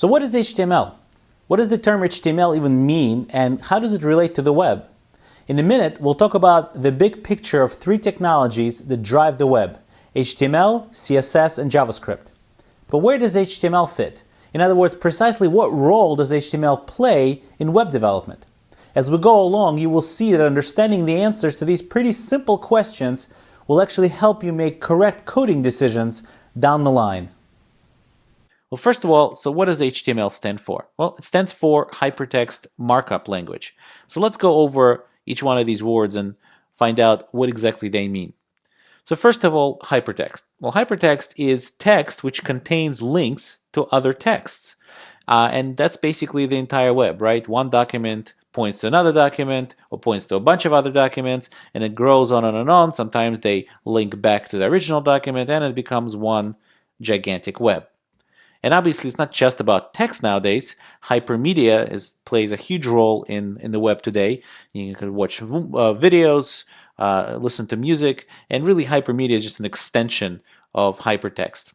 So what is HTML? What does the term HTML even mean, and how does it relate to the web? In a minute, we'll talk about the big picture of three technologies that drive the web: HTML, CSS, and JavaScript. But where does HTML fit? In other words, precisely what role does HTML play in web development? As we go along, you will see that understanding the answers to these pretty simple questions will actually help you make correct coding decisions down the line. Well, first of all, so what does HTML stand for? Well, it stands for Hypertext Markup Language. So let's go over each one of these words and find out what exactly they mean. So first of all, hypertext. Well, hypertext is text which contains links to other texts. And that's basically the entire web, right? One document points to another document or points to a bunch of other documents, and it grows on and on. Sometimes they link back to the original document, and it becomes one gigantic web. And obviously, it's not just about text nowadays. Hypermedia plays a huge role in the web today. You can watch videos, listen to music, and really hypermedia is just an extension of hypertext.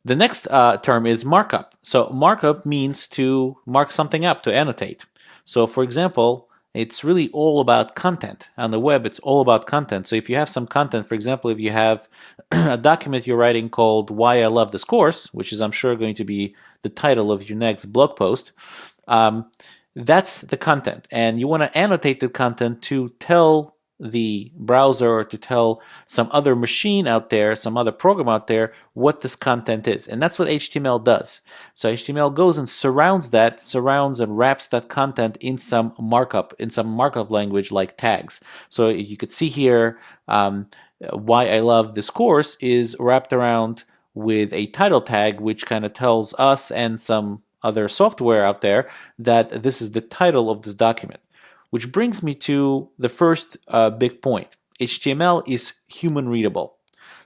The next term is markup. So markup means to mark something up, to annotate. So for example, it's really all about content. On the web, it's all about content. So if you have some content, for example, if you have a document you're writing called Why I Love This Course, which is, I'm sure, going to be the title of your next blog post, that's the content. And you want to annotate the content to tell the browser or to tell some other machine out there, some other program out there, what this content is. And that's what HTML does. So HTML goes and surrounds and wraps that content in some markup language like tags. So you could see here, Why I Love This Course is wrapped around with a title tag, which kind of tells us and some other software out there that this is the title of this document. Which brings me to the first big point. HTML is human readable.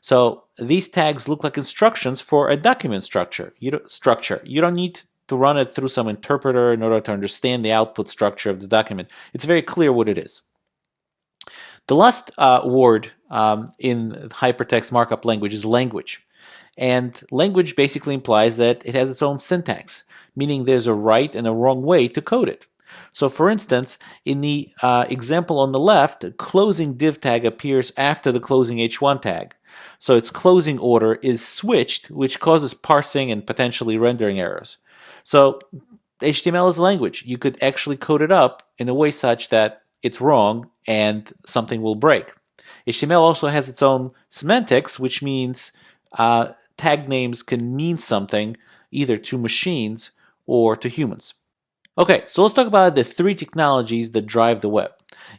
So these tags look like instructions for a document structure. You don't need to run it through some interpreter in order to understand the output structure of this document. It's very clear what it is. The last word in hypertext markup language is language. And language basically implies that it has its own syntax, meaning there's a right and a wrong way to code it. So for instance, in the example on the left, closing div tag appears after the closing h1 tag. So its closing order is switched, which causes parsing and potentially rendering errors. So HTML is language. You could actually code it up in a way such that it's wrong and something will break. HTML also has its own semantics, which means tag names can mean something either to machines or to humans. Okay, so let's talk about the three technologies that drive the web.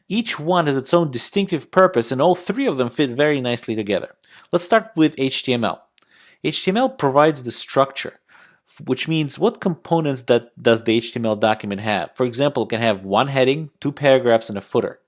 Each one has its own distinctive purpose, and all three of them fit very nicely together. Let's start with HTML. HTML provides the structure, which means what components does the HTML document have. For example, it can have one heading, two paragraphs, and a footer.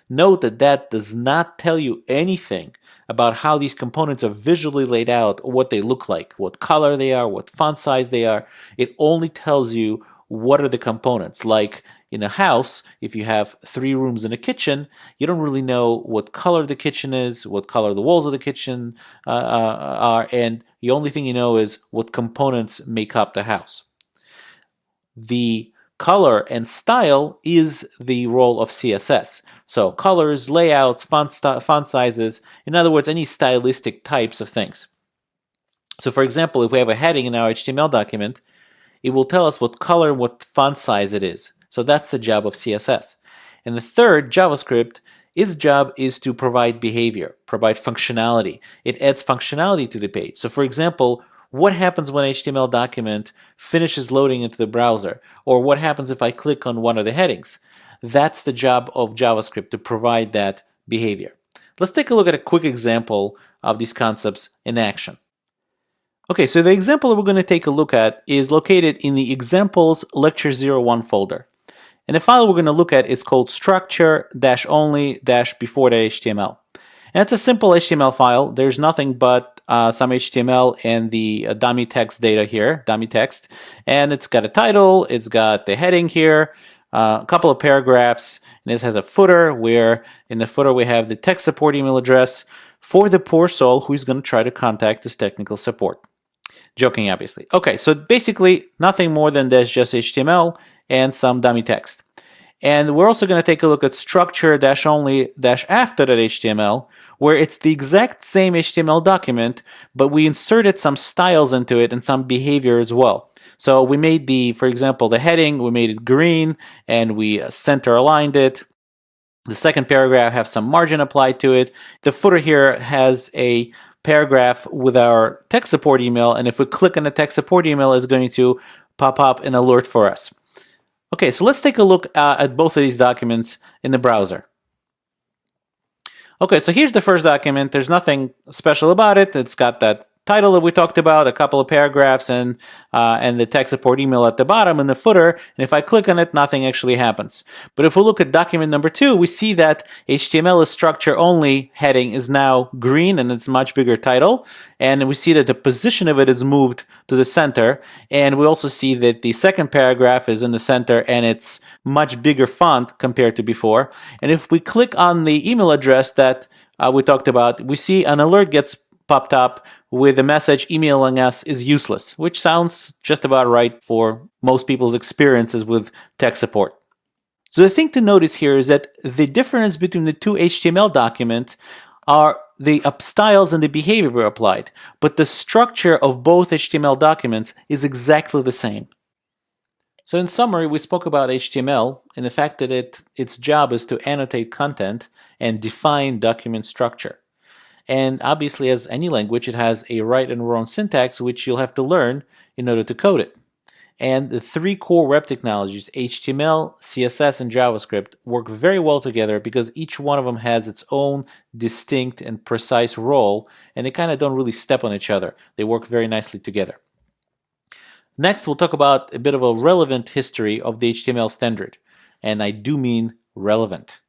Note that that does not tell you anything about how these components are visually laid out or what they look like, what color they are, what font size they are. It only tells you what are the components. Like in a house, if you have 3 rooms and a kitchen, you don't really know what color the kitchen is, what color the walls of the kitchen are, and the only thing you know is what components make up the house. The color and style is the role of CSS. So colors, layouts, font sizes, in other words, any stylistic types of things. So for example, if we have a heading in our HTML document, it will tell us what color, what font size it is. So that's the job of CSS. And the third, JavaScript, its job is to provide behavior, provide functionality. It adds functionality to the page. So for example, what happens when an HTML document finishes loading into the browser? Or what happens if I click on one of the headings? That's the job of JavaScript, to provide that behavior. Let's take a look at a quick example of these concepts in action. Okay, so the example that we're going to take a look at is located in the examples lecture 01 folder. And the file we're going to look at is called structure-only-before.html. And it's a simple HTML file. There's nothing but some HTML and the dummy text data here, dummy text. And it's got a title, it's got the heading here, a couple of paragraphs, and this has a footer where in the footer we have the tech support email address for the poor soul who is going to try to contact this technical support. Joking, obviously. Okay, so basically nothing more than this, just HTML and some dummy text. And we're also going to take a look at structure-only-after.html, where it's the exact same HTML document, but we inserted some styles into it and some behavior as well. So we made for example, the heading, we made it green, and we center aligned it. The second paragraph has some margin applied to it. The footer here has a paragraph with our tech support email, and if we click on the tech support email, it's going to pop up an alert for us. Okay, so let's take a look at both of these documents in the browser. Okay, so here's the first document. There's nothing special about it. It's got that title that we talked about, a couple of paragraphs, and the tech support email at the bottom in the footer. And if I click on it, nothing actually happens. But if we look at document number 2, we see that HTML is structure only heading is now green, and it's much bigger title. And we see that the position of it is moved to the center. And we also see that the second paragraph is in the center, and it's much bigger font compared to before. And if we click on the email address that we talked about, we see an alert gets popped up with a message emailing us is useless, which sounds just about right for most people's experiences with tech support. So the thing to notice here is that the difference between the two HTML documents are the styles and the behavior applied, but the structure of both HTML documents is exactly the same. So in summary, we spoke about HTML and the fact that its job is to annotate content and define document structure. And obviously, as any language, it has a right and wrong syntax, which you'll have to learn in order to code it. And the 3 core web technologies, HTML, CSS, and JavaScript, work very well together because each one of them has its own distinct and precise role, and they kind of don't really step on each other. They work very nicely together. Next, we'll talk about a bit of a relevant history of the HTML standard, and I do mean relevant.